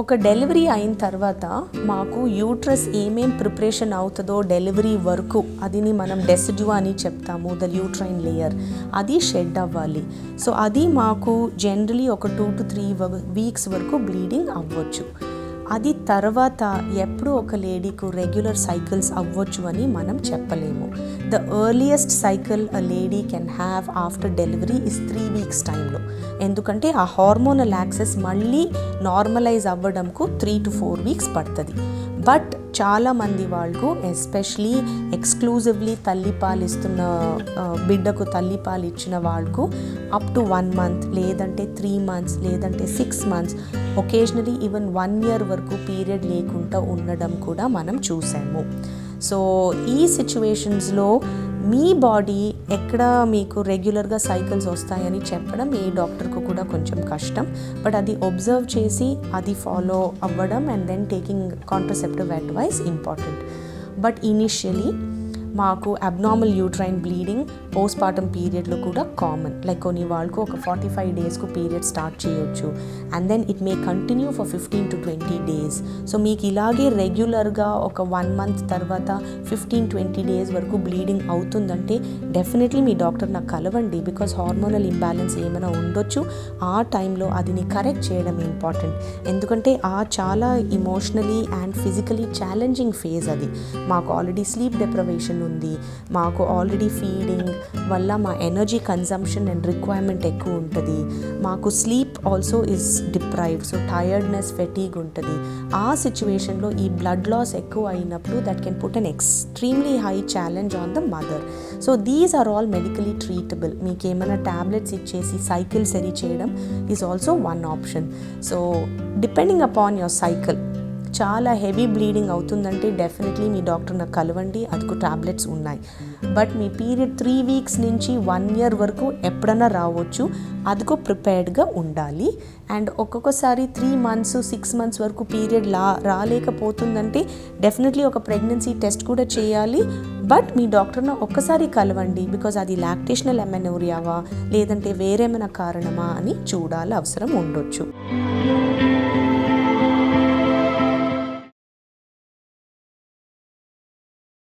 ఒక డెలివరీ అయిన తర్వాత మాకు యూట్రస్ ఏమేం ప్రిపరేషన్ అవుతుందో డెలివరీ వరకు అదిని మనం డెసిడ్యూ అని చెప్తాము, ద యూట్రైన్ లేయర్, అది షెడ్ అవ్వాలి. సో అది మాకు జనరలీ ఒక 2 to 3 వీక్స్ వరకు బ్లీడింగ్ అవ్వచ్చు. అది తర్వాత ఎప్పుడు ఒక లేడీకు రెగ్యులర్ సైకిల్స్ అవ్వచ్చు అని మనం చెప్పలేము. The earliest cycle a lady can have after delivery is 3 weeks టైంలో. ఎందుకంటే ఆ హార్మోనల్ యాక్సెస్ మళ్ళీ నార్మలైజ్ అవ్వడంకు 3 to 4 వీక్స్ పడుతుంది. బట్ చాలామంది వాళ్ళకు ఎస్పెషలీ ఎక్స్క్లూజివ్లీ తల్లిపాలు ఇస్తున్న బిడ్డకు తల్లిపాలు ఇచ్చిన వాళ్ళకు అప్ టు 1 month లేదంటే 3 months లేదంటే 6 months, ఒకేజనలీ ఈవెన్ 1 year వరకు పీరియడ్ లేకుండా ఉండడం కూడా మనం చూసాము. సో ఈ సిచ్యువేషన్స్లో మీ బాడీ ఎక్కడ మీకు రెగ్యులర్గా సైకిల్స్ వస్తాయని చెప్పడం ఏ డాక్టర్కు కూడా కొంచెం కష్టం. బట్ అది ఒబ్జర్వ్ చేసి అది ఫాలో అవ్వడం and then taking contraceptive advice important. But initially మాకు abnormal uterine bleeding postpartum పీరియడ్లో కూడా కామన్. లైక్ కొన్ని వాళ్ళకు ఒక 45 daysకు పీరియడ్ స్టార్ట్ చేయొచ్చు and then it may continue for 15 to 20 days. So మీకు ఇలాగే రెగ్యులర్గా ఒక 1 month తర్వాత 15-20 days వరకు బ్లీడింగ్ అవుతుందంటే డెఫినెట్లీ మీ డాక్టర్ నాకు కలవండి. బికాస్ హార్మోనల్ ఇంబ్యాలెన్స్ ఏమైనా ఉండొచ్చు. ఆ టైంలో అదిని కరెక్ట్ చేయడం ఇంపార్టెంట్. ఎందుకంటే ఆ చాలా emotionally and physically challenging phase అది. మాకు ఆల్రెడీ స్లీప్ డెప్రవేషన్ ఉంది, మాకు ఆల్రెడీ ఫీడింగ్ వల్ల మా ఎనర్జీ కన్జంప్షన్ అండ్ రిక్వైర్మెంట్ ఎక్కువ ఉంటుంది, మాకు sleep also is deprived, so tiredness, fatigue ఉంటుంది. ఆ సిచ్యువేషన్లో ఈ బ్లడ్ లాస్ ఎక్కువ అయినప్పుడు that can put an extremely high challenge on the mother. So these are all medically treatable. మీకు ఏమైనా ట్యాబ్లెట్స్ ఇచ్చేసి సైకిల్ సరి చేయడం is also one option. So depending upon your cycle చాలా హెవీ బ్లీడింగ్ అవుతుందంటే definitely మీ డాక్టర్ నాకు కలవండి, అదికు టాబ్లెట్స్ ఉన్నాయి. బట్ మీ పీరియడ్ 3 weeks నుంచి 1 year వరకు ఎప్పుడైనా రావచ్చు, అదికు ప్రిపేర్డ్గా ఉండాలి. అండ్ ఒక్కొక్కసారి 3 months 6 months వరకు పీరియడ్ రాలేకపోతుందంటే డెఫినెట్లీ ఒక ప్రెగ్నెన్సీ టెస్ట్ కూడా చేయాలి. బట్ మీ డాక్టర్ను ఒక్కసారి కలవండి, బికాజ్ అది లాక్టేషనల్ ఎమెనోరియావా లేదంటే వేరేమైనా కారణమా అని చూడాలి, అవసరం ఉండొచ్చు.